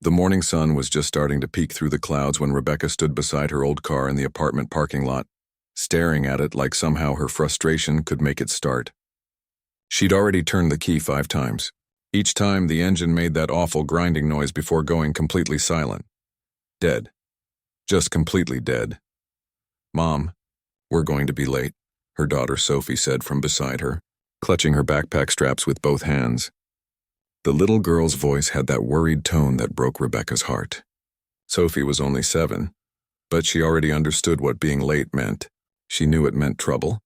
The morning sun was just starting to peek through the clouds when Rebecca stood beside her old car in the apartment parking lot, staring at it like somehow her frustration could make it start. She'd already turned the key 5 times. Each time the engine made that awful grinding noise before going completely silent. Dead. Just completely dead. "Mom, we're going to be late," her daughter Sophie said from beside her, clutching her backpack straps with both hands. The little girl's voice had that worried tone that broke Rebecca's heart. Sophie was only 7, but she already understood what being late meant. She knew it meant trouble.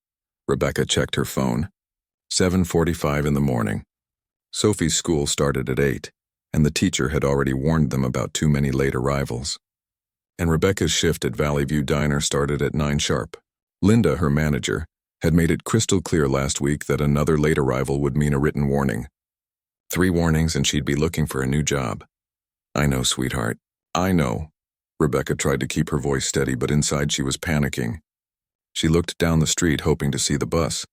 Rebecca checked her phone. 7:45 in the morning. Sophie's school started at 8, and the teacher had already warned them about too many late arrivals. And Rebecca's shift at Valley View Diner started at 9 sharp. Linda, her manager, had made it crystal clear last week that another late arrival would mean a written warning. 3 warnings and she'd be looking for a new job. "I know, sweetheart. I know." Rebecca tried to keep her voice steady, but inside she was panicking. She looked down the street hoping to see the bus,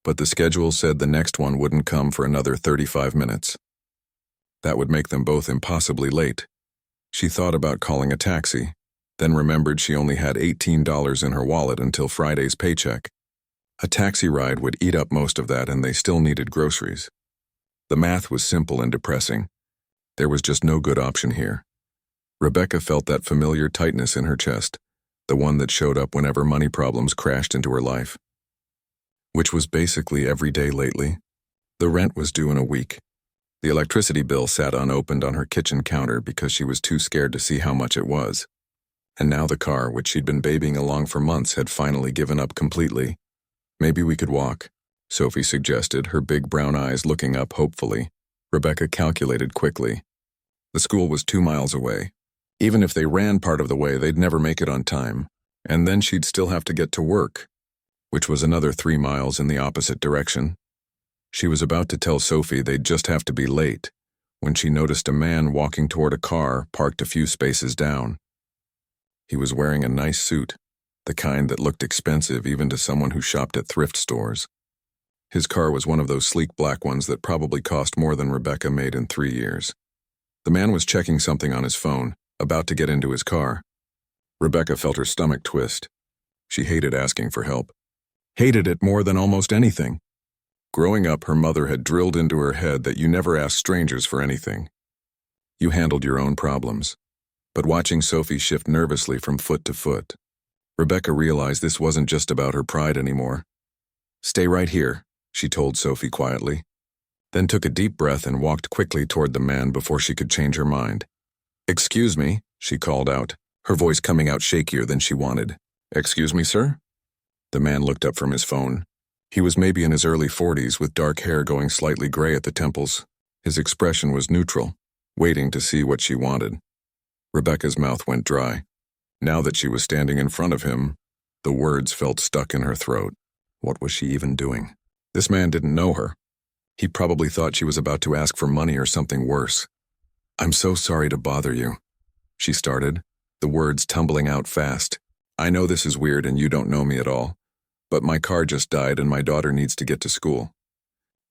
but the schedule said the next one wouldn't come for another 35 minutes. That would make them both impossibly late. She thought about calling a taxi, then remembered she only had $18 in her wallet until Friday's paycheck. A taxi ride would eat up most of that, and they still needed groceries. The math was simple and depressing. There was just no good option here. Rebecca felt that familiar tightness in her chest, the one that showed up whenever money problems crashed into her life. Which was basically every day lately. The rent was due in a week. The electricity bill sat unopened on her kitchen counter because she was too scared to see how much it was. And now the car, which she'd been babying along for months, had finally given up completely. "Maybe we could walk," Sophie suggested, her big brown eyes looking up hopefully. Rebecca calculated quickly. The school was 2 miles away. Even if they ran part of the way, they'd never make it on time. And then she'd still have to get to work, which was another 3 miles in the opposite direction. She was about to tell Sophie they'd just have to be late, when she noticed a man walking toward a car parked a few spaces down. He was wearing a nice suit, the kind that looked expensive even to someone who shopped at thrift stores. His car was one of those sleek black ones that probably cost more than Rebecca made in 3 years. The man was checking something on his phone, about to get into his car. Rebecca felt her stomach twist. She hated asking for help. Hated it more than almost anything. Growing up, her mother had drilled into her head that you never asked strangers for anything. You handled your own problems. But watching Sophie shift nervously from foot to foot, Rebecca realized this wasn't just about her pride anymore. "Stay right here," she told Sophie quietly, then took a deep breath and walked quickly toward the man before she could change her mind. "Excuse me," she called out, her voice coming out shakier than she wanted. "Excuse me, sir?" The man looked up from his phone. He was maybe in his early 40s with dark hair going slightly gray at the temples. His expression was neutral, waiting to see what she wanted. Rebecca's mouth went dry. Now that she was standing in front of him, the words felt stuck in her throat. What was she even doing? This man didn't know her. He probably thought she was about to ask for money or something worse. "I'm so sorry to bother you," she started, the words tumbling out fast. "I know this is weird and you don't know me at all, but my car just died and my daughter needs to get to school.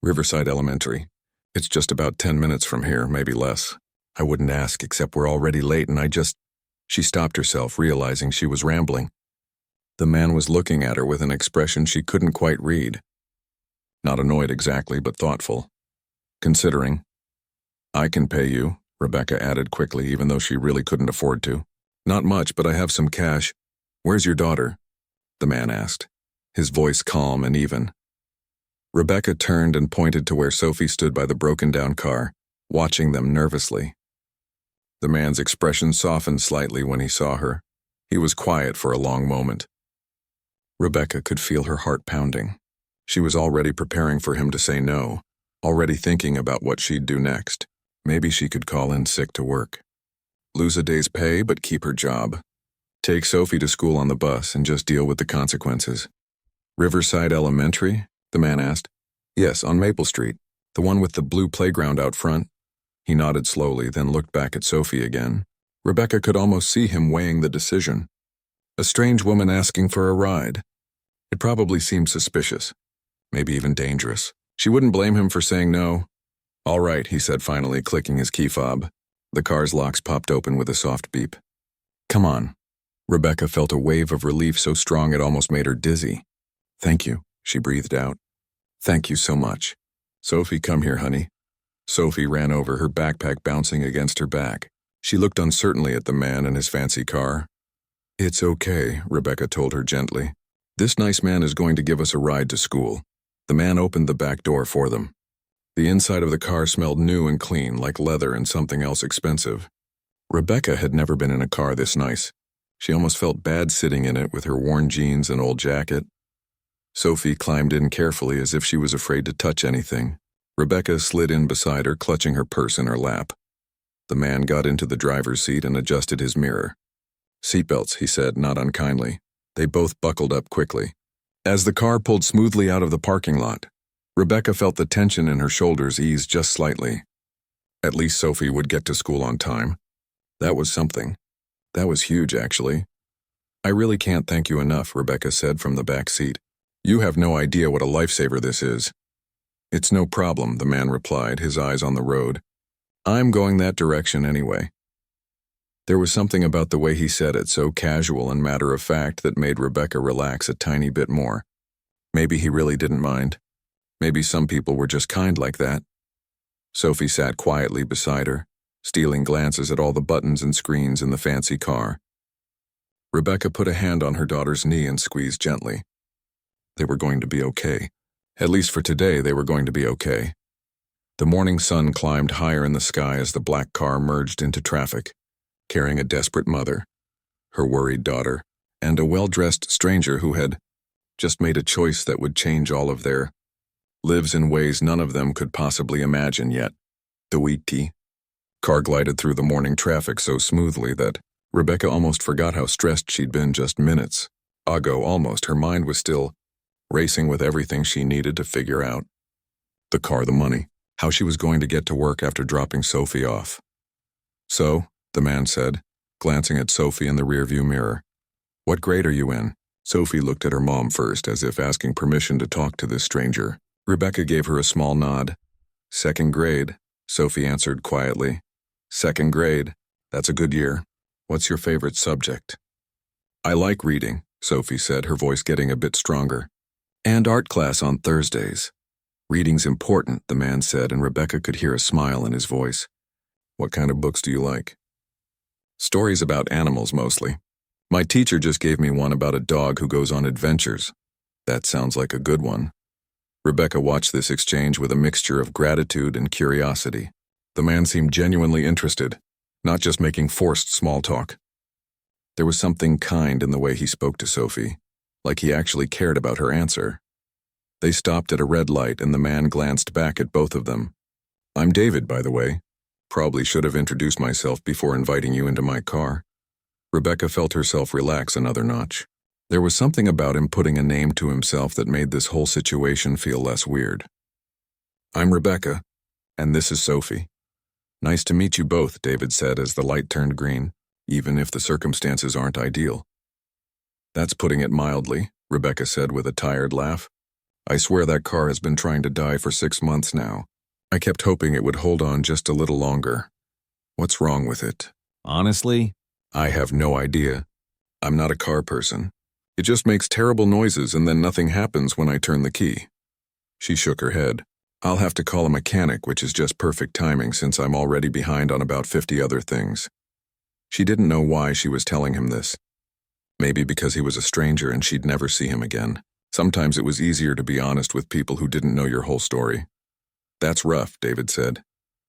Riverside Elementary. It's just about 10 minutes from here, maybe less. I wouldn't ask except we're already late and I just..." She stopped herself, realizing she was rambling. The man was looking at her with an expression she couldn't quite read. Not annoyed exactly, but thoughtful. Considering. "I can pay you," Rebecca added quickly, even though she really couldn't afford to. "Not much, but I have some cash." "Where's your daughter?" the man asked, his voice calm and even. Rebecca turned and pointed to where Sophie stood by the broken-down car, watching them nervously. The man's expression softened slightly when he saw her. He was quiet for a long moment. Rebecca could feel her heart pounding. She was already preparing for him to say no, already thinking about what she'd do next. Maybe she could call in sick to work. Lose a day's pay but keep her job. Take Sophie to school on the bus and just deal with the consequences. "Riverside Elementary?" the man asked. "Yes, on Maple Street. The one with the blue playground out front." He nodded slowly, then looked back at Sophie again. Rebecca could almost see him weighing the decision. A strange woman asking for a ride. It probably seemed suspicious, maybe even dangerous. She wouldn't blame him for saying no. "All right," he said finally, clicking his key fob. The car's locks popped open with a soft beep. Come on. Rebecca felt a wave of relief so strong it almost made her dizzy. Thank you, she breathed out. Thank you so much. Sophie, come here, honey. Sophie ran over, her backpack bouncing against her back. She looked uncertainly at the man and his fancy car. It's okay, Rebecca told her gently. This nice man is going to give us a ride to school. The man opened the back door for them. The inside of the car smelled new and clean, like leather and something else expensive. Rebecca had never been in a car this nice. She almost felt bad sitting in it with her worn jeans and old jacket. Sophie climbed in carefully as if she was afraid to touch anything. Rebecca slid in beside her, clutching her purse in her lap. The man got into the driver's seat and adjusted his mirror. Seatbelts, he said, not unkindly. They both buckled up quickly. As the car pulled smoothly out of the parking lot, Rebecca felt the tension in her shoulders ease just slightly. At least Sophie would get to school on time. That was something. That was huge, actually. I really can't thank you enough, Rebecca said from the back seat. You have no idea what a lifesaver this is. It's no problem, the man replied, his eyes on the road. I'm going that direction anyway. There was something about the way he said it, so casual and matter-of-fact, that made Rebecca relax a tiny bit more. Maybe he really didn't mind. Maybe some people were just kind like that. Sophie sat quietly beside her, stealing glances at all the buttons and screens in the fancy car. Rebecca put a hand on her daughter's knee and squeezed gently. They were going to be okay. At least for today, they were going to be okay. The morning sun climbed higher in the sky as the black car merged into traffic, carrying a desperate mother, her worried daughter, and a well-dressed stranger who had just made a choice that would change all of their lives in ways none of them could possibly imagine yet. The wheaty car glided through the morning traffic so smoothly that Rebecca almost forgot how stressed she'd been just minutes ago. Almost, her mind was still racing with everything she needed to figure out. The car, the money, how she was going to get to work after dropping Sophie off. So, the man said, glancing at Sophie in the rearview mirror. What grade are you in? Sophie looked at her mom first, as if asking permission to talk to this stranger. Rebecca gave her a small nod. Second grade, Sophie answered quietly. Second grade, that's a good year. What's your favorite subject? I like reading, Sophie said, her voice getting a bit stronger. And art class on Thursdays. Reading's important, the man said, and Rebecca could hear a smile in his voice. What kind of books do you like? Stories about animals, mostly. My teacher just gave me one about a dog who goes on adventures. That sounds like a good one. Rebecca watched this exchange with a mixture of gratitude and curiosity. The man seemed genuinely interested, not just making forced small talk. There was something kind in the way he spoke to Sophie, like he actually cared about her answer. They stopped at a red light and the man glanced back at both of them. I'm David, by the way. Probably should have introduced myself before inviting you into my car. Rebecca felt herself relax another notch. There was something about him putting a name to himself that made this whole situation feel less weird. I'm Rebecca, and this is Sophie. Nice to meet you both, David said as the light turned green, even if the circumstances aren't ideal. That's putting it mildly, Rebecca said with a tired laugh. I swear that car has been trying to die for 6 months now. I kept hoping it would hold on just a little longer. What's wrong with it? Honestly, I have no idea. I'm not a car person. It just makes terrible noises and then nothing happens when I turn the key. She shook her head. I'll have to call a mechanic, which is just perfect timing since I'm already behind on about 50 other things. She didn't know why she was telling him this. Maybe because he was a stranger and she'd never see him again. Sometimes it was easier to be honest with people who didn't know your whole story. That's rough, David said,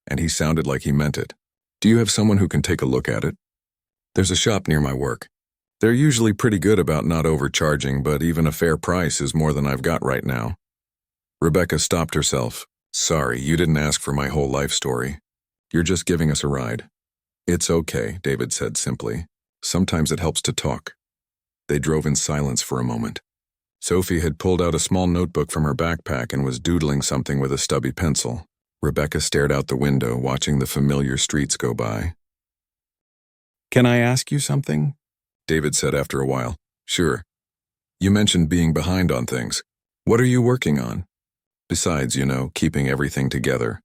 and he sounded like he meant it. Do you have someone who can take a look at it? There's a shop near my work. They're usually pretty good about not overcharging, but even a fair price is more than I've got right now. Rebecca stopped herself. Sorry, you didn't ask for my whole life story. You're just giving us a ride. It's okay, David said simply. Sometimes it helps to talk. They drove in silence for a moment. Sophie had pulled out a small notebook from her backpack and was doodling something with a stubby pencil. Rebecca stared out the window, watching the familiar streets go by. Can I ask you something? David said after a while. Sure. You mentioned being behind on things. What are you working on? Besides, keeping everything together.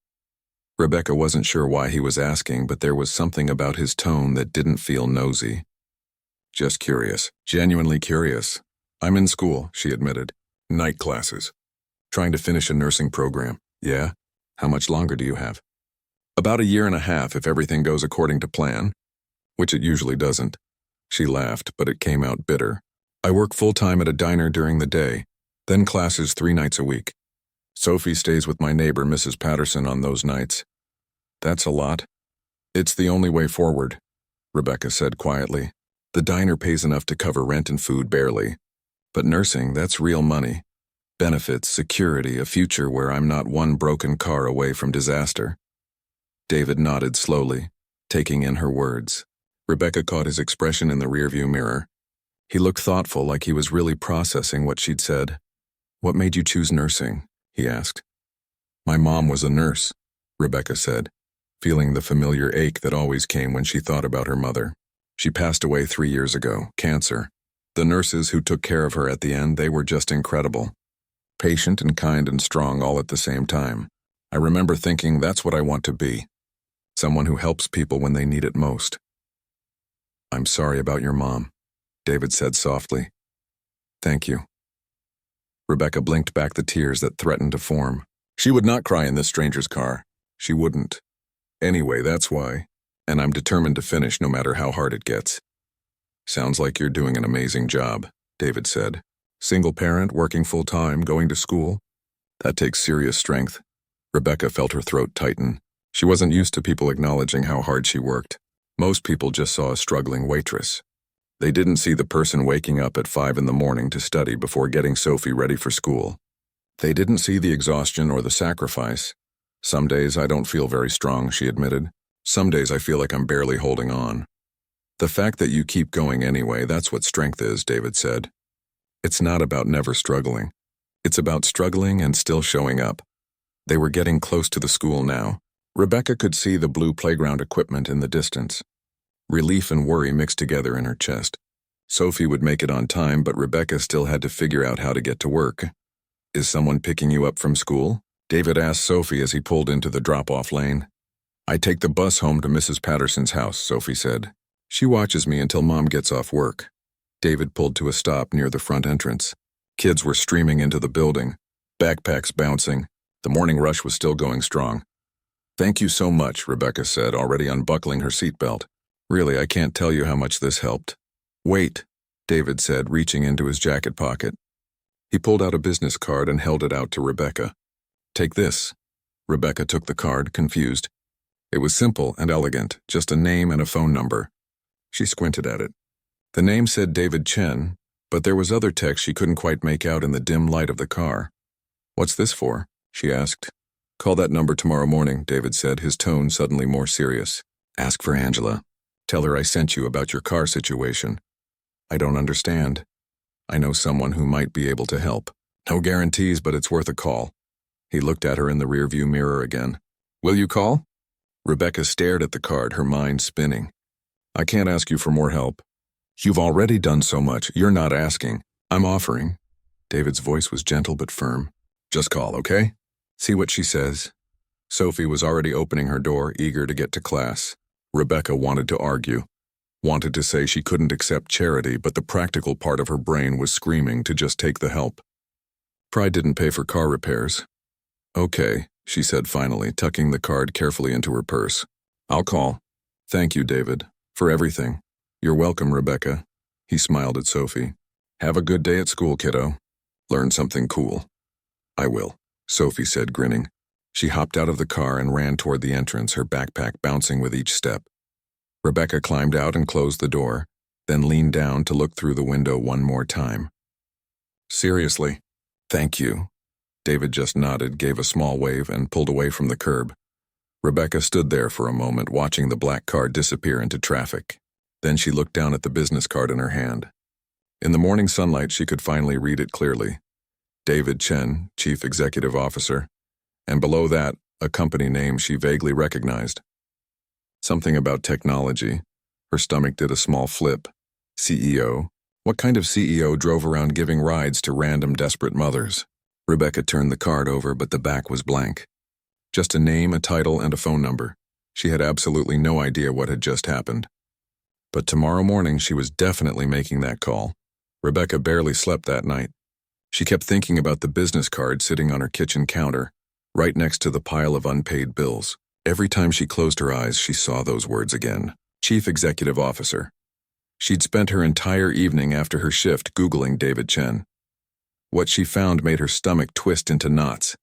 Rebecca wasn't sure why he was asking, but there was something about his tone that didn't feel nosy. Just curious. Genuinely curious. I'm in school, she admitted. Night classes. Trying to finish a nursing program. Yeah? How much longer do you have? About a year and a half if everything goes according to plan. Which it usually doesn't. She laughed, but it came out bitter. I work full-time at a diner during the day, then classes 3 nights a week. Sophie stays with my neighbor, Mrs. Patterson, on those nights. That's a lot. It's the only way forward, Rebecca said quietly. The diner pays enough to cover rent and food barely. But nursing, that's real money. Benefits, security, a future where I'm not one broken car away from disaster. David nodded slowly, taking in her words. Rebecca caught his expression in the rearview mirror. He looked thoughtful, like he was really processing what she'd said. What made you choose nursing? He asked. My mom was a nurse, Rebecca said, feeling the familiar ache that always came when she thought about her mother. She passed away 3 years ago, cancer. The nurses who took care of her at the end, they were just incredible. Patient and kind and strong all at the same time. I remember thinking that's what I want to be. Someone who helps people when they need it most. I'm sorry about your mom, David said softly. Thank you. Rebecca blinked back the tears that threatened to form. She would not cry in this stranger's car. She wouldn't. Anyway, that's why. And I'm determined to finish no matter how hard it gets. Sounds like you're doing an amazing job, David said. Single parent, working full-time, going to school. That takes serious strength. Rebecca felt her throat tighten. She wasn't used to people acknowledging how hard she worked. Most people just saw a struggling waitress. They didn't see the person waking up at 5 in the morning to study before getting Sophie ready for school. They didn't see the exhaustion or the sacrifice. Some days I don't feel very strong, she admitted. Some days I feel like I'm barely holding on. The fact that you keep going anyway, that's what strength is, David said. It's not about never struggling. It's about struggling and still showing up. They were getting close to the school now. Rebecca could see the blue playground equipment in the distance. Relief and worry mixed together in her chest. Sophie would make it on time, but Rebecca still had to figure out how to get to work. Is someone picking you up from school? David asked Sophie as he pulled into the drop-off lane. I take the bus home to Mrs. Patterson's house, Sophie said. She watches me until Mom gets off work. David pulled to a stop near the front entrance. Kids were streaming into the building, backpacks bouncing. The morning rush was still going strong. Thank you so much, Rebecca said, already unbuckling her seatbelt. Really, I can't tell you how much this helped. Wait, David said, reaching into his jacket pocket. He pulled out a business card and held it out to Rebecca. Take this. Rebecca took the card, confused. It was simple and elegant, just a name and a phone number. She squinted at it. The name said David Chen, but there was other text she couldn't quite make out in the dim light of the car. What's this for? She asked. Call that number tomorrow morning, David said, his tone suddenly more serious. Ask for Angela. Tell her I sent you about your car situation. I don't understand. I know someone who might be able to help. No guarantees, but it's worth a call. He looked at her in the rearview mirror again. Will you call? Rebecca stared at the card, her mind spinning. I can't ask you for more help. You've already done so much. You're not asking. I'm offering. David's voice was gentle but firm. Just call, okay? See what she says. Sophie was already opening her door, eager to get to class. Rebecca wanted to argue. Wanted to say she couldn't accept charity, but the practical part of her brain was screaming to just take the help. Pride didn't pay for car repairs. Okay, she said finally, tucking the card carefully into her purse. I'll call. Thank you, David, for everything. You're welcome, Rebecca. He smiled at Sophie. Have a good day at school, kiddo. Learn something cool. I will, Sophie said, grinning. She hopped out of the car and ran toward the entrance, her backpack bouncing with each step. Rebecca climbed out and closed the door, then leaned down to look through the window one more time. Seriously? Thank you. David just nodded, gave a small wave, and pulled away from the curb. Rebecca stood there for a moment, watching the black car disappear into traffic. Then she looked down at the business card in her hand. In the morning sunlight, she could finally read it clearly. David Chen, Chief Executive Officer, and below that, a company name she vaguely recognized. Something about technology. Her stomach did a small flip. CEO? What kind of CEO drove around giving rides to random desperate mothers? Rebecca turned the card over, but the back was blank. Just a name, a title, and a phone number. She had absolutely no idea what had just happened. But tomorrow morning she was definitely making that call. Rebecca barely slept that night. She kept thinking about the business card sitting on her kitchen counter, right next to the pile of unpaid bills. Every time she closed her eyes, she saw those words again. Chief Executive Officer. She'd spent her entire evening after her shift Googling David Chen. What she found made her stomach twist into knots.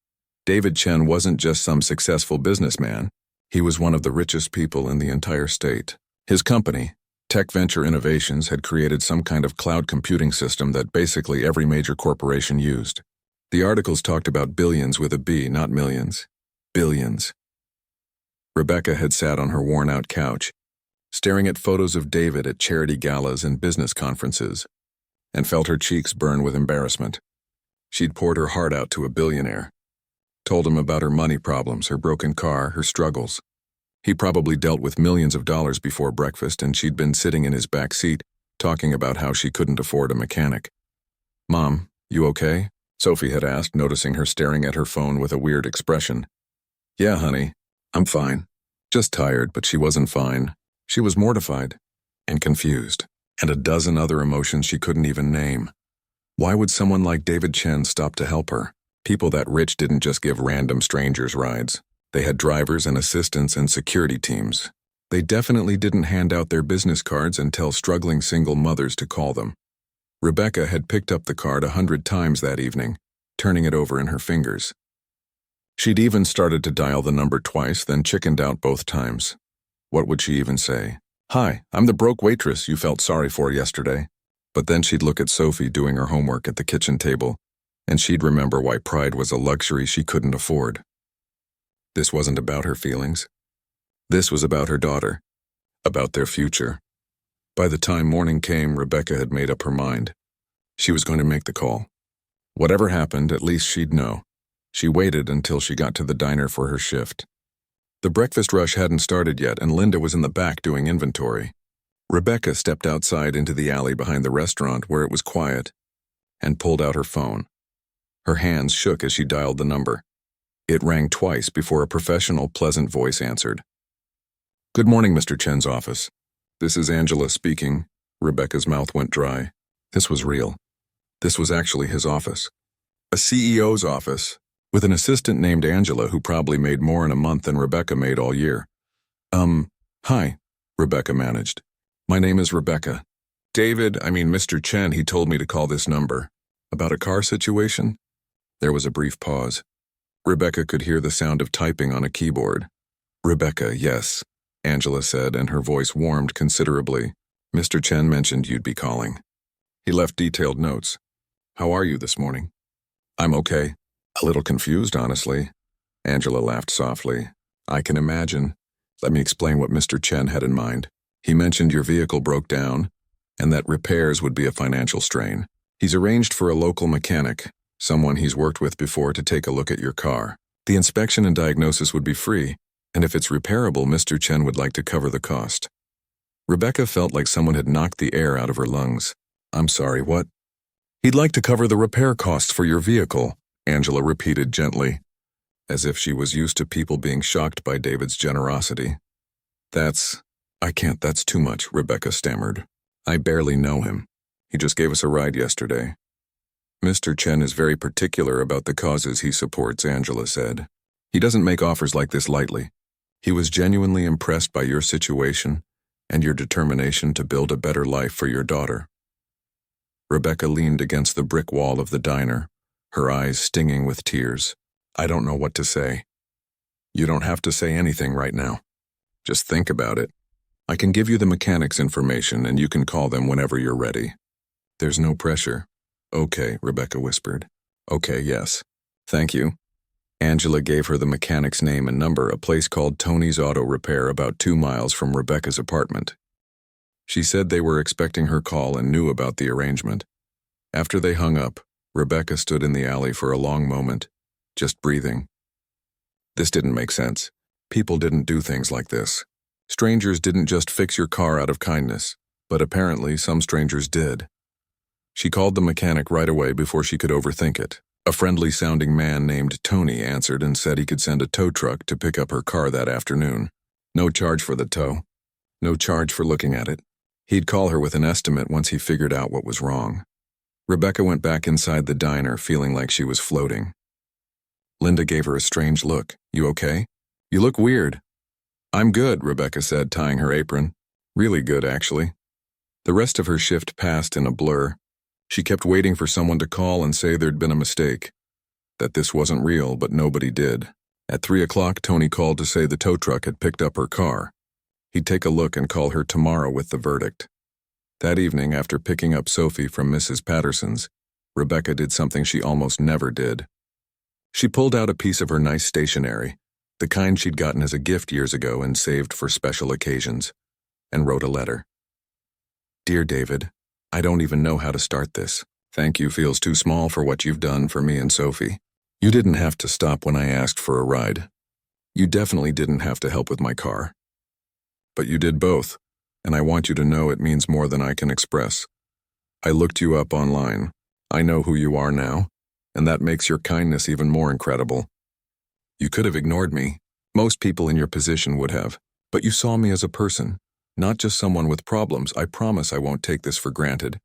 David Chen wasn't just some successful businessman. He was one of the richest people in the entire state. His company, Tech Venture Innovations, had created some kind of cloud computing system that basically every major corporation used. The articles talked about billions with a B, not millions. Billions. Rebecca had sat on her worn-out couch, staring at photos of David at charity galas and business conferences, and felt her cheeks burn with embarrassment. She'd poured her heart out to a billionaire, told him about her money problems, her broken car, her struggles. He probably dealt with millions of dollars before breakfast, and she'd been sitting in his back seat, talking about how she couldn't afford a mechanic. "Mom, you okay?" Sophie had asked, noticing her staring at her phone with a weird expression. "Yeah, honey, I'm fine. Just tired," but she wasn't fine. She was mortified and confused, and a dozen other emotions she couldn't even name. Why would someone like David Chen stop to help her? People that rich didn't just give random strangers rides. They had drivers and assistants and security teams. They definitely didn't hand out their business cards and tell struggling single mothers to call them. Rebecca had picked up the card 100 times that evening, turning it over in her fingers. She'd even started to dial the number twice, then chickened out both times. What would she even say? "Hi, I'm the broke waitress you felt sorry for yesterday." But then she'd look at Sophie doing her homework at the kitchen table, and she'd remember why pride was a luxury she couldn't afford. This wasn't about her feelings. This was about her daughter, about their future. By the time morning came, Rebecca had made up her mind. She was going to make the call. Whatever happened, at least she'd know. She waited until she got to the diner for her shift. The breakfast rush hadn't started yet, and Linda was in the back doing inventory. Rebecca stepped outside into the alley behind the restaurant where it was quiet and pulled out her phone. Her hands shook as she dialed the number. It rang twice before a professional, pleasant voice answered. "Good morning, Mr. Chen's office. This is Angela speaking." Rebecca's mouth went dry. This was real. This was actually his office. A CEO's office, with an assistant named Angela who probably made more in a month than Rebecca made all year. Hi," Rebecca managed. "My name is Rebecca. Mr. Chen, he told me to call this number. About a car situation?" There was a brief pause. Rebecca could hear the sound of typing on a keyboard. "Rebecca, yes," Angela said, and her voice warmed considerably. "Mr. Chen mentioned you'd be calling. He left detailed notes. How are you this morning?" "I'm okay. A little confused, honestly." Angela laughed softly. "I can imagine. Let me explain what Mr. Chen had in mind. He mentioned your vehicle broke down, and that repairs would be a financial strain. He's arranged for a local mechanic, someone he's worked with before, to take a look at your car. The inspection and diagnosis would be free, and if it's repairable, Mr. Chen would like to cover the cost." Rebecca felt like someone had knocked the air out of her lungs. "I'm sorry, what?" "He'd like to cover the repair costs for your vehicle," Angela repeated gently, as if she was used to people being shocked by David's generosity. That's too much," Rebecca stammered. "I barely know him. He just gave us a ride yesterday." "Mr. Chen is very particular about the causes he supports," Angela said. "He doesn't make offers like this lightly. He was genuinely impressed by your situation and your determination to build a better life for your daughter." Rebecca leaned against the brick wall of the diner, her eyes stinging with tears. "I don't know what to say." "You don't have to say anything right now. Just think about it. I can give you the mechanic's information and you can call them whenever you're ready." "There's no pressure." "Okay," Rebecca whispered. "Okay, yes. Thank you." Angela gave her the mechanic's name and number, a place called Tony's Auto Repair about 2 miles from Rebecca's apartment. She said they were expecting her call and knew about the arrangement. After they hung up, Rebecca stood in the alley for a long moment, just breathing. This didn't make sense. People didn't do things like this. Strangers didn't just fix your car out of kindness, but apparently some strangers did. She called the mechanic right away before she could overthink it. A friendly-sounding man named Tony answered and said he could send a tow truck to pick up her car that afternoon. No charge for the tow. No charge for looking at it. He'd call her with an estimate once he figured out what was wrong. Rebecca went back inside the diner feeling like she was floating. Linda gave her a strange look. "You okay? You look weird." "I'm good," Rebecca said, tying her apron. "Really good, actually." The rest of her shift passed in a blur. She kept waiting for someone to call and say there'd been a mistake, that this wasn't real, but nobody did. At 3 o'clock, Tony called to say the tow truck had picked up her car. He'd take a look and call her tomorrow with the verdict. That evening, after picking up Sophie from Mrs. Patterson's, Rebecca did something she almost never did. She pulled out a piece of her nice stationery, the kind she'd gotten as a gift years ago and saved for special occasions, and wrote a letter. "Dear David, I don't even know how to start this. Thank you feels too small for what you've done for me and Sophie. You didn't have to stop when I asked for a ride. You definitely didn't have to help with my car. But you did both, and I want you to know it means more than I can express. I looked you up online. I know who you are now, and that makes your kindness even more incredible. You could have ignored me. Most people in your position would have. But you saw me as a person, not just someone with problems. I promise I won't take this for granted.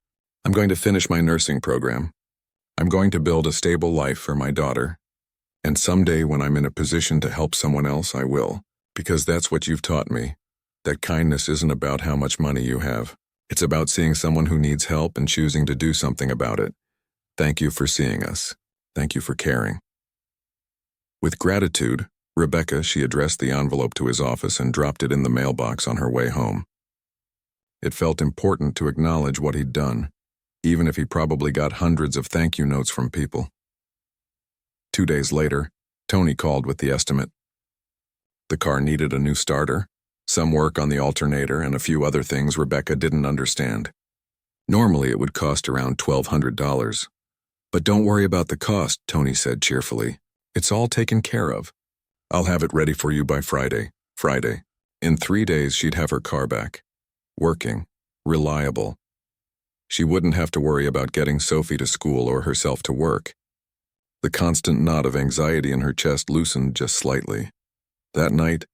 I'm going to finish my nursing program. I'm going to build a stable life for my daughter. And someday when I'm in a position to help someone else, I will. Because that's what you've taught me. That kindness isn't about how much money you have. It's about seeing someone who needs help and choosing to do something about it. Thank you for seeing us. Thank you for caring." With gratitude, she addressed the envelope to his office and dropped it in the mailbox on her way home. It felt important to acknowledge what he'd done, even if he probably got hundreds of thank you notes from people. 2 days later, Tony called with the estimate. The car needed a new starter, some work on the alternator, and a few other things Rebecca didn't understand. Normally it would cost around $1,200. "But don't worry about the cost," Tony said cheerfully. "It's all taken care of. I'll have it ready for you by Friday. In 3 days she'd have her car back. Working. Reliable. She wouldn't have to worry about getting Sophie to school or herself to work. The constant knot of anxiety in her chest loosened just slightly. That night,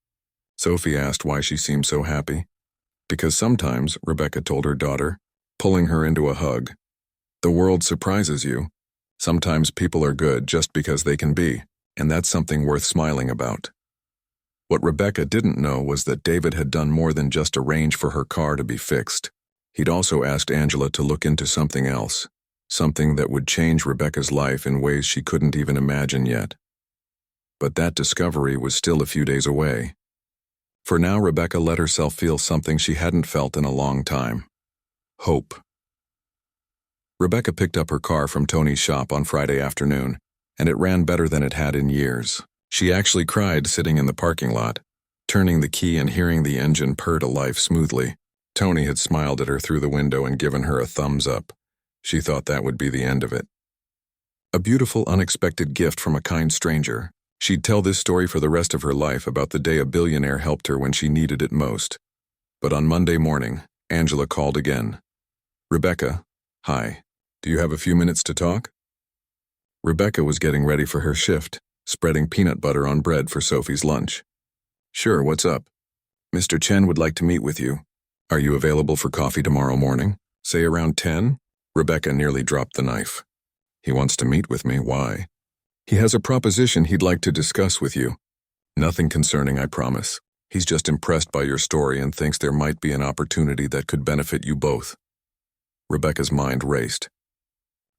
Sophie asked why she seemed so happy. Because sometimes, Rebecca told her daughter, pulling her into a hug, the world surprises you. Sometimes people are good just because they can be, and that's something worth smiling about. What Rebecca didn't know was that David had done more than just arrange for her car to be fixed. He'd also asked Angela to look into something else, something that would change Rebecca's life in ways she couldn't even imagine yet. But that discovery was still a few days away. For now, Rebecca let herself feel something she hadn't felt in a long time. Hope. Rebecca picked up her car from Tony's shop on Friday afternoon, and it ran better than it had in years. She actually cried sitting in the parking lot, turning the key and hearing the engine purr to life smoothly. Tony had smiled at her through the window and given her a thumbs up. She thought that would be the end of it. A beautiful, unexpected gift from a kind stranger. She'd tell this story for the rest of her life about the day a billionaire helped her when she needed it most. But on Monday morning, Angela called again. "Rebecca, hi. Do you have a few minutes to talk?" Rebecca was getting ready for her shift, spreading peanut butter on bread for Sophie's lunch. "Sure, what's up?" "Mr. Chen would like to meet with you. Are you available for coffee tomorrow morning? Say around 10? Rebecca nearly dropped the knife. "He wants to meet with me, why?" "He has a proposition he'd like to discuss with you. Nothing concerning, I promise. He's just impressed by your story and thinks there might be an opportunity that could benefit you both." Rebecca's mind raced.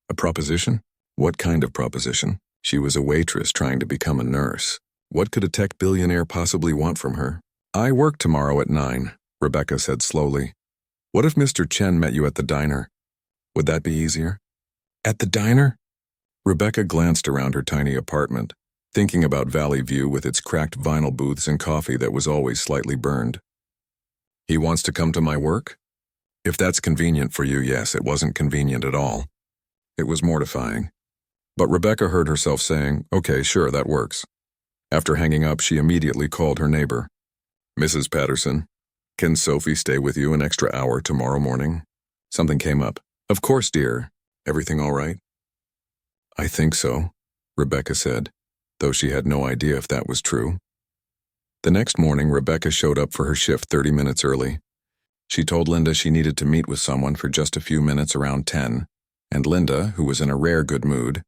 A proposition? What kind of proposition? She was a waitress trying to become a nurse. What could a tech billionaire possibly want from her? "I work tomorrow at 9, Rebecca said slowly. "What if Mr. Chen met you at the diner? Would that be easier?" "At the diner?" Rebecca glanced around her tiny apartment, thinking about Valley View with its cracked vinyl booths and coffee that was always slightly burned. "He wants to come to my work?" If that's convenient for you, yes, it wasn't convenient at all. It was mortifying. But Rebecca heard herself saying, "Okay, sure, that works." After hanging up, she immediately called her neighbor. "Mrs. Patterson, can Sophie stay with you an extra hour tomorrow morning?" Something came up. "Of course, dear. Everything all right?" "I think so. Rebecca said, though she had no idea if that was true. The next morning, Rebecca showed up for her shift 30 minutes early. She told Linda she needed to meet with someone for just a few minutes around 10, and Linda, who was in a rare good mood,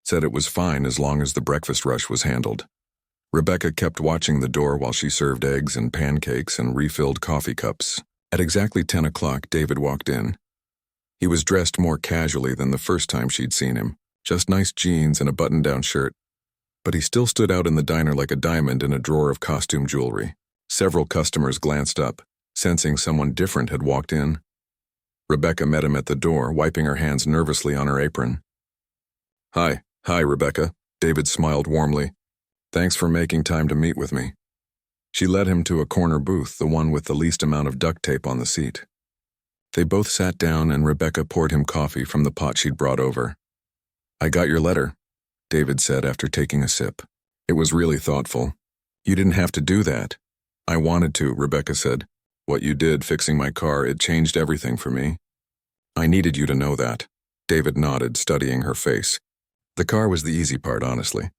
said it was fine as long as the breakfast rush was handled. Rebecca kept watching the door while she served eggs and pancakes and refilled coffee cups. At exactly 10 o'clock, David walked in. He was dressed more casually than the first time she'd seen him, just nice jeans and a button-down shirt. But he still stood out in the diner like a diamond in a drawer of costume jewelry. Several customers glanced up, sensing someone different had walked in. Rebecca met him at the door, wiping her hands nervously on her apron. Hi, Rebecca," David smiled warmly. "Thanks for making time to meet with me." She led him to a corner booth, the one with the least amount of duct tape on the seat. They both sat down and Rebecca poured him coffee from the pot she'd brought over. "I got your letter," David said after taking a sip. "It was really thoughtful." "You didn't have to do that." "I wanted to," Rebecca said. "What you did fixing my car, it changed everything for me." "I needed you to know that." David nodded, studying her face. "The car was the easy part, honestly.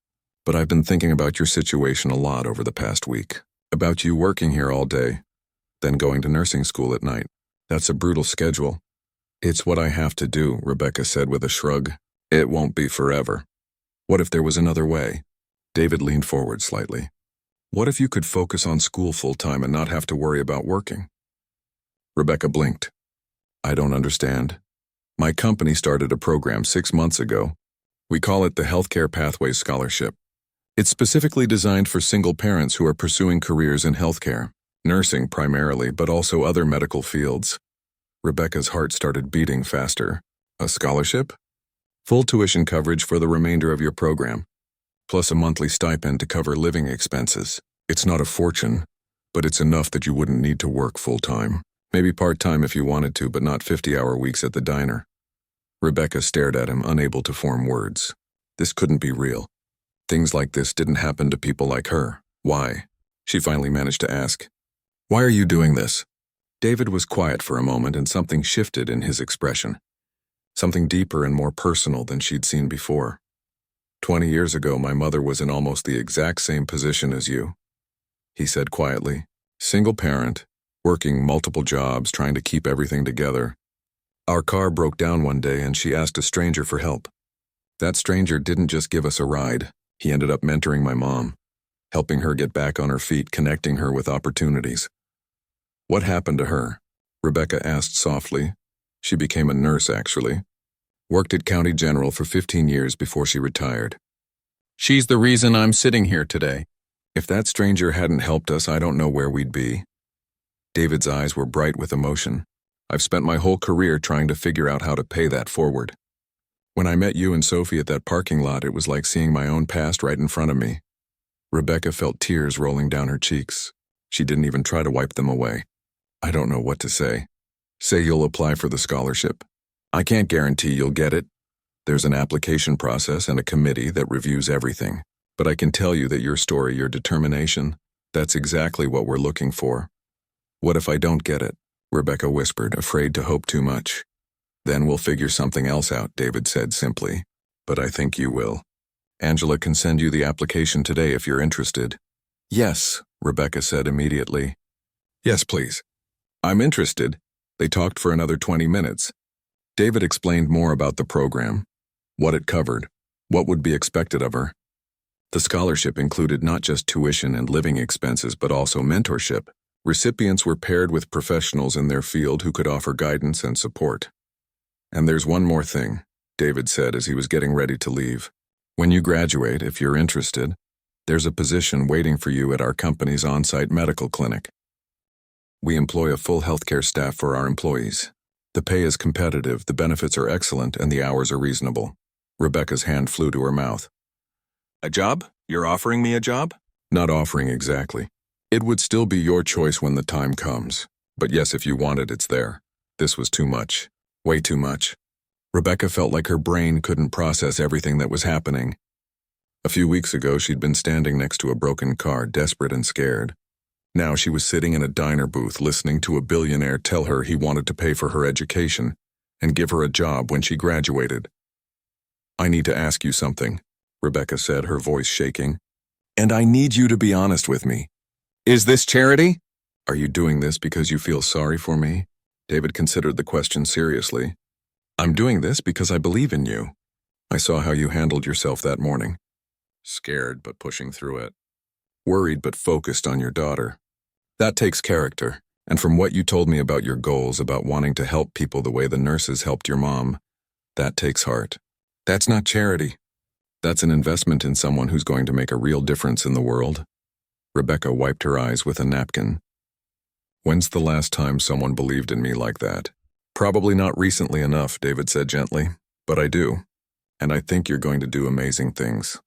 But I've been thinking about your situation a lot over the past week. About you working here all day, then going to nursing school at night. That's a brutal schedule." "It's what I have to do," Rebecca said with a shrug. "It won't be forever." "What if there was another way?" David leaned forward slightly. "What if you could focus on school full-time and not have to worry about working?" Rebecca blinked. "I don't understand." "My company started a program 6 months ago. We call it the Healthcare Pathways Scholarship. It's specifically designed for single parents who are pursuing careers in healthcare, nursing primarily, but also other medical fields." Rebecca's heart started beating faster. "A scholarship?" "Full tuition coverage for the remainder of your program, plus a monthly stipend to cover living expenses. It's not a fortune, but it's enough that you wouldn't need to work full-time. Maybe part-time if you wanted to, but not 50-hour weeks at the diner." Rebecca stared at him, unable to form words. This couldn't be real. Things like this didn't happen to people like her. "Why?" she finally managed to ask. "Why are you doing this?" David was quiet for a moment, and something shifted in his expression. Something deeper and more personal than she'd seen before. 20 years ago, my mother was in almost the exact same position as you," he said quietly. "Single parent, working multiple jobs, trying to keep everything together. Our car broke down one day and she asked a stranger for help. That stranger didn't just give us a ride. He ended up mentoring my mom, helping her get back on her feet, connecting her with opportunities." "What happened to her?" Rebecca asked softly. "She became a nurse, actually. Worked at County General for 15 years before she retired. She's the reason I'm sitting here today. If that stranger hadn't helped us, I don't know where we'd be." David's eyes were bright with emotion. "I've spent my whole career trying to figure out how to pay that forward. When I met you and Sophie at that parking lot, it was like seeing my own past right in front of me." Rebecca felt tears rolling down her cheeks. She didn't even try to wipe them away. "I don't know what to say." "Say you'll apply for the scholarship. I can't guarantee you'll get it. There's an application process and a committee that reviews everything. But I can tell you that your story, your determination, that's exactly what we're looking for." "What if I don't get it?" Rebecca whispered, afraid to hope too much. "Then we'll figure something else out," David said simply. "But I think you will. Angela can send you the application today if you're interested." "Yes," Rebecca said immediately. "Yes, please. I'm interested." They talked for another 20 minutes. David explained more about the program, what it covered, what would be expected of her. The scholarship included not just tuition and living expenses, but also mentorship. Recipients were paired with professionals in their field who could offer guidance and support. "And there's one more thing," David said as he was getting ready to leave. "When you graduate, if you're interested, there's a position waiting for you at our company's on-site medical clinic. We employ a full healthcare staff for our employees. The pay is competitive, the benefits are excellent, and the hours are reasonable." Rebecca's hand flew to her mouth. "A job? You're offering me a job?" "Not offering exactly. It would still be your choice when the time comes. But yes, if you want it, it's there." This was too much. Way too much. Rebecca felt like her brain couldn't process everything that was happening. A few weeks ago, she'd been standing next to a broken car, desperate and scared. Now she was sitting in a diner booth listening to a billionaire tell her he wanted to pay for her education and give her a job when she graduated. "I need to ask you something." Rebecca said, her voice shaking. "And I need you to be honest with me. Is this charity? Are you doing this because you feel sorry for me?" David considered the question seriously. "I'm doing this because I believe in you. I saw how you handled yourself that morning. Scared but pushing through it. Worried but focused on your daughter. That takes character. And from what you told me about your goals, about wanting to help people the way the nurses helped your mom, that takes heart. That's not charity. That's an investment in someone who's going to make a real difference in the world." Rebecca wiped her eyes with a napkin. "When's the last time someone believed in me like that?" "Probably not recently enough," David said gently, "but I do. And I think you're going to do amazing things."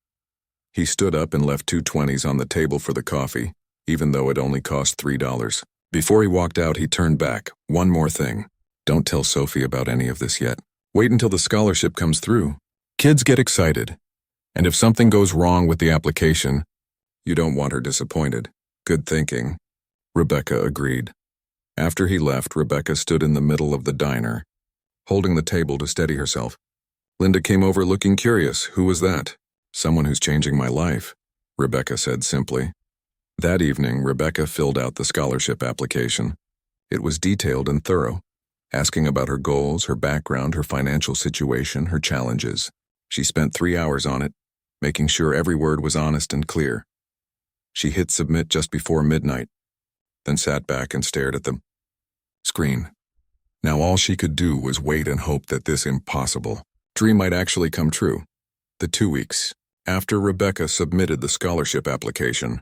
He stood up and left 2 20s on the table for the coffee, even though it only cost $3. Before he walked out, he turned back. "One more thing. Don't tell Sophie about any of this yet. Wait until the scholarship comes through. Kids get excited. And if something goes wrong with the application, you don't want her disappointed." "Good thinking," Rebecca agreed. After he left, Rebecca stood in the middle of the diner, holding the table to steady herself. Linda came over looking curious. "Who was that?" "Someone who's changing my life," Rebecca said simply. That evening, Rebecca filled out the scholarship application. It was detailed and thorough, asking about her goals, her background, her financial situation, her challenges. She spent 3 hours on it, making sure every word was honest and clear. She hit submit just before midnight, then sat back and stared at the screen. Now all she could do was wait and hope that this impossible dream might actually come true. The 2 weeks after Rebecca submitted the scholarship application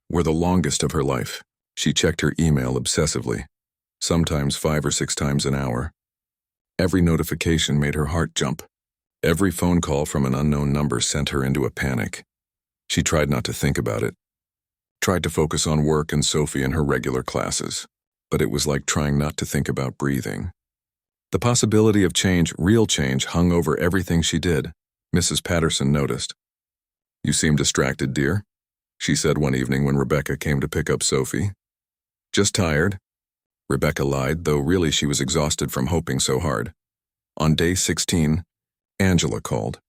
were the longest of her life. She checked her email obsessively, sometimes 5 or 6 times an hour. Every notification made her heart jump. Every phone call from an unknown number sent her into a panic. She tried not to think about it, tried to focus on work and Sophie and her regular classes, but it was like trying not to think about breathing. The possibility of change, real change, hung over everything she did. Mrs. Patterson noticed. "You seem distracted, dear," she said one evening when Rebecca came to pick up Sophie. "Just tired," Rebecca lied, though really she was exhausted from hoping so hard. On day 16, Angela called.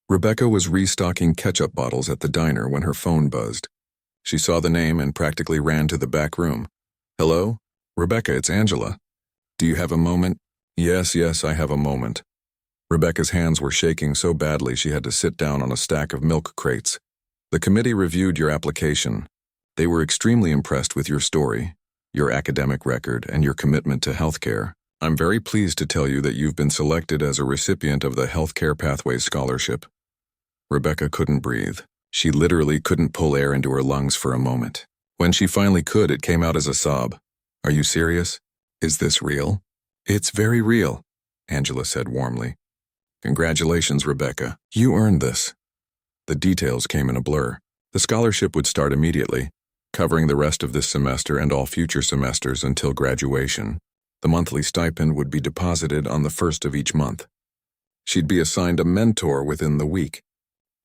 Rebecca was restocking ketchup bottles at the diner when her phone buzzed. She saw the name and practically ran to the back room. "Hello? Rebecca, it's Angela. Do you have a moment?" Yes, I have a moment." Rebecca's hands were shaking so badly she had to sit down on a stack of milk crates. "The committee reviewed your application. They were extremely impressed with your story, your academic record, and your commitment to healthcare. I'm very pleased to tell you that you've been selected as a recipient of the Healthcare Pathways Scholarship." Rebecca couldn't breathe. She literally couldn't pull air into her lungs for a moment. When she finally could, it came out as a sob. "Are you serious? Is this real?" "It's very real," Angela said warmly. "Congratulations, Rebecca. You earned this." The details came in a blur. The scholarship would start immediately, covering the rest of this semester and all future semesters until graduation. The monthly stipend would be deposited on the 1st of each month. She'd be assigned a mentor within the week.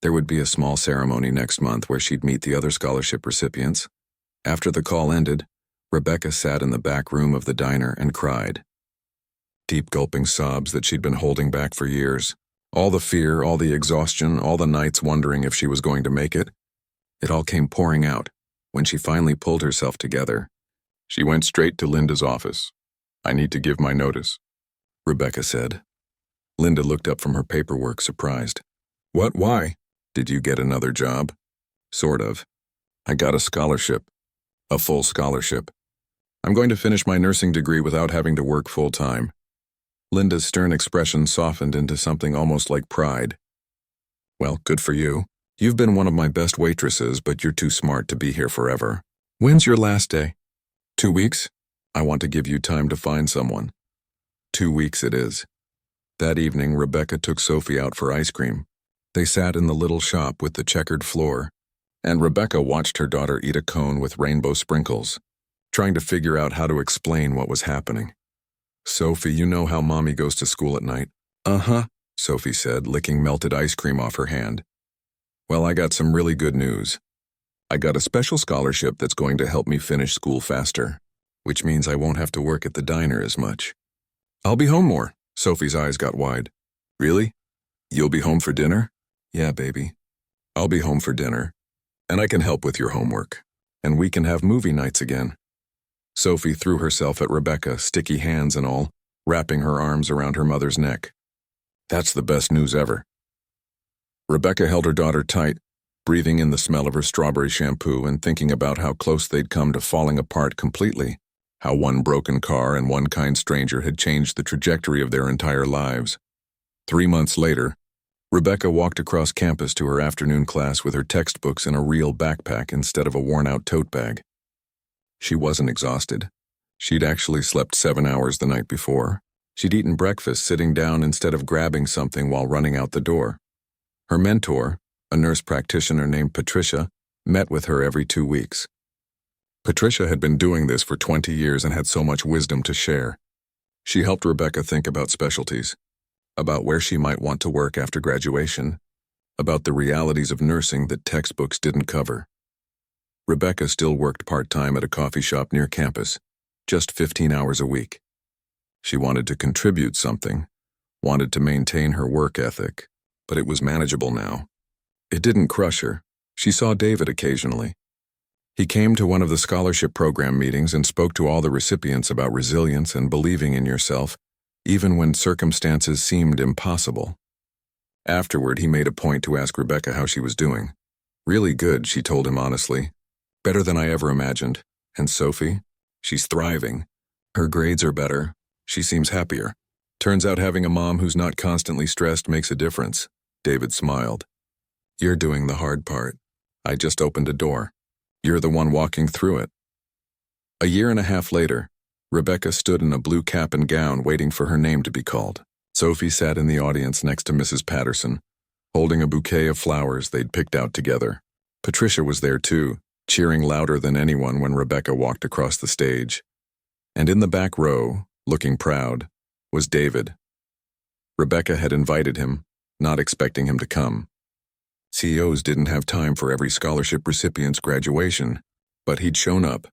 There would be a small ceremony next month where she'd meet the other scholarship recipients. After the call ended, Rebecca sat in the back room of the diner and cried. Deep gulping sobs that she'd been holding back for years. All the fear, all the exhaustion, all the nights wondering if she was going to make it. It all came pouring out when she finally pulled herself together. She went straight to Linda's office. "I need to give my notice," Rebecca said. Linda looked up from her paperwork, surprised. "What? Why? Did you get another job?" "Sort of. I got a scholarship. A full scholarship. I'm going to finish my nursing degree without having to work full-time." Linda's stern expression softened into something almost like pride. "Well, good for you. You've been one of my best waitresses, but you're too smart to be here forever. When's your last day?" 2 weeks? I want to give you time to find someone." 2 weeks it is. That evening, Rebecca took Sophie out for ice cream. They sat in the little shop with the checkered floor, and Rebecca watched her daughter eat a cone with rainbow sprinkles, trying to figure out how to explain what was happening. "Sophie, you know how Mommy goes to school at night." "Uh-huh," Sophie said, licking melted ice cream off her hand. "Well, I got some really good news. I got a special scholarship that's going to help me finish school faster, which means I won't have to work at the diner as much. I'll be home more." Sophie's eyes got wide. "Really? You'll be home for dinner?" "Yeah, baby. I'll be home for dinner, and I can help with your homework, and we can have movie nights again." Sophie threw herself at Rebecca, sticky hands and all, wrapping her arms around her mother's neck. "That's the best news ever." Rebecca held her daughter tight, breathing in the smell of her strawberry shampoo and thinking about how close they'd come to falling apart completely, how one broken car and one kind stranger had changed the trajectory of their entire lives. 3 months later, Rebecca walked across campus to her afternoon class with her textbooks in a real backpack instead of a worn-out tote bag. She wasn't exhausted. She'd actually slept 7 hours the night before. She'd eaten breakfast sitting down instead of grabbing something while running out the door. Her mentor, a nurse practitioner named Patricia, met with her every 2 weeks. Patricia had been doing this for 20 years and had so much wisdom to share. She helped Rebecca think about specialties, about where she might want to work after graduation, about the realities of nursing that textbooks didn't cover. Rebecca still worked part-time at a coffee shop near campus, just 15 hours a week. She wanted to contribute something, wanted to maintain her work ethic, but it was manageable now. It didn't crush her. She saw David occasionally. He came to one of the scholarship program meetings and spoke to all the recipients about resilience and believing in yourself, even when circumstances seemed impossible. Afterward, he made a point to ask Rebecca how she was doing. "Really good," she told him honestly. "Better than I ever imagined. And Sophie? She's thriving. Her grades are better. She seems happier. Turns out having a mom who's not constantly stressed makes a difference." David smiled. "You're doing the hard part. I just opened a door. You're the one walking through it." A year and a half later, Rebecca stood in a blue cap and gown waiting for her name to be called. Sophie sat in the audience next to Mrs. Patterson, holding a bouquet of flowers they'd picked out together. Patricia was there too, cheering louder than anyone when Rebecca walked across the stage. And in the back row, looking proud, was David. Rebecca had invited him, not expecting him to come. CEOs didn't have time for every scholarship recipient's graduation, but he'd shown up,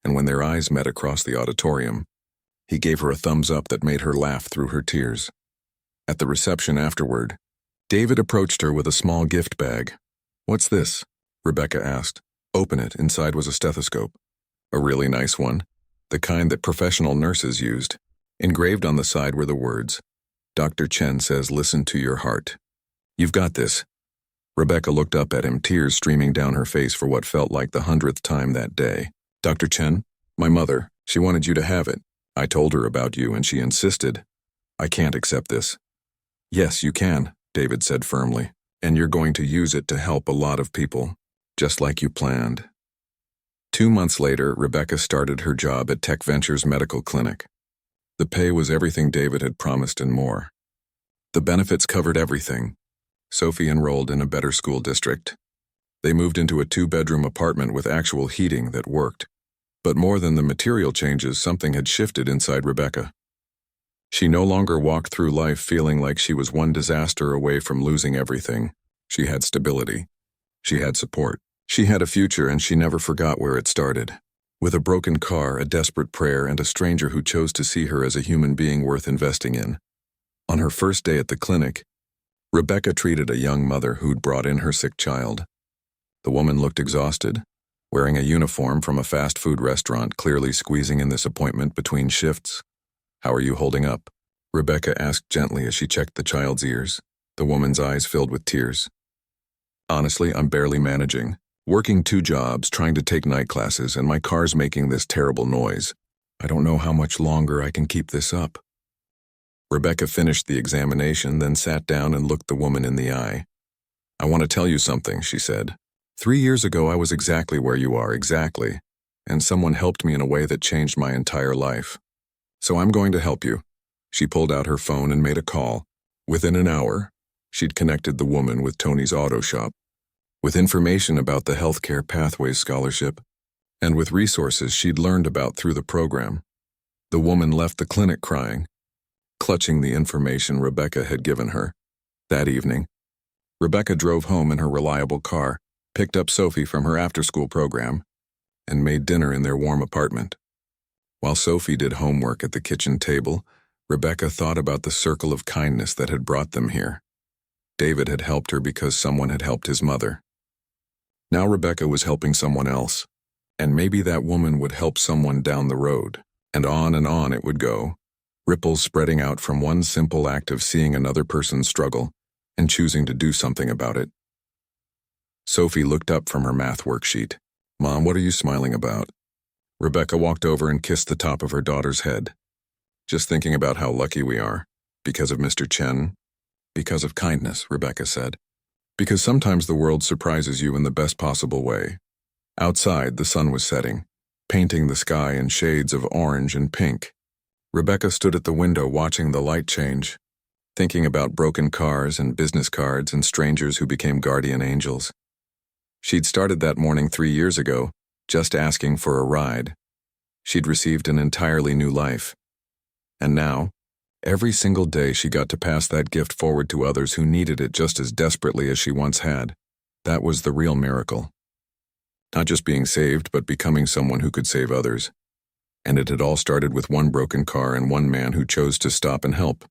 and when their eyes met across the auditorium, he gave her a thumbs up that made her laugh through her tears. At the reception afterward, David approached her with a small gift bag. "What's this?" Rebecca asked. "Open it. Inside was a stethoscope. A really nice one, the kind that professional nurses used. Engraved on the side were the words, 'Dr. Chen says listen to your heart.' You've got this." Rebecca looked up at him, tears streaming down her face for what felt like the 100th time that day. "Dr. Chen? My mother. She wanted you to have it. I told her about you and she insisted. I can't accept this." "Yes, you can," David said firmly. "And you're going to use it to help a lot of people, just like you planned." 2 months later, Rebecca started her job at Tech Ventures Medical Clinic. The pay was everything David had promised and more. The benefits covered everything. Sophie enrolled in a better school district. They moved into a 2-bedroom apartment with actual heating that worked. But more than the material changes, something had shifted inside Rebecca. She no longer walked through life feeling like she was one disaster away from losing everything. She had stability. She had support. She had a future, and she never forgot where it started. With a broken car, a desperate prayer, and a stranger who chose to see her as a human being worth investing in. On her first day at the clinic, Rebecca treated a young mother who'd brought in her sick child. The woman looked exhausted, wearing a uniform from a fast food restaurant, clearly squeezing in this appointment between shifts. "How are you holding up?" Rebecca asked gently as she checked the child's ears. The woman's eyes filled with tears. "Honestly, I'm barely managing. Working 2 jobs, trying to take night classes, and my car's making this terrible noise. I don't know how much longer I can keep this up." Rebecca finished the examination, then sat down and looked the woman in the eye. "I want to tell you something," she said. 3 years ago, I was exactly where you are, exactly. And someone helped me in a way that changed my entire life. So I'm going to help you." She pulled out her phone and made a call. Within an hour, she'd connected the woman with Tony's auto shop, with information about the Healthcare Pathways Scholarship, and with resources she'd learned about through the program. The woman left the clinic crying, clutching the information Rebecca had given her. That evening, Rebecca drove home in her reliable car, picked up Sophie from her after-school program, and made dinner in their warm apartment. While Sophie did homework at the kitchen table, Rebecca thought about the circle of kindness that had brought them here. David had helped her because someone had helped his mother. Now Rebecca was helping someone else, and maybe that woman would help someone down the road. And on it would go, ripples spreading out from one simple act of seeing another person struggle and choosing to do something about it. Sophie looked up from her math worksheet. "Mom, what are you smiling about?" Rebecca walked over and kissed the top of her daughter's head. "Just thinking about how lucky we are. Because of Mr. Chen." "Because of kindness," Rebecca said. "Because sometimes the world surprises you in the best possible way." Outside, the sun was setting, painting the sky in shades of orange and pink. Rebecca stood at the window watching the light change, thinking about broken cars and business cards and strangers who became guardian angels. She'd started that morning 3 years ago, just asking for a ride. She'd received an entirely new life. And now, every single day she got to pass that gift forward to others who needed it just as desperately as she once had. That was the real miracle. Not just being saved, but becoming someone who could save others. And it had all started with one broken car and one man who chose to stop and help.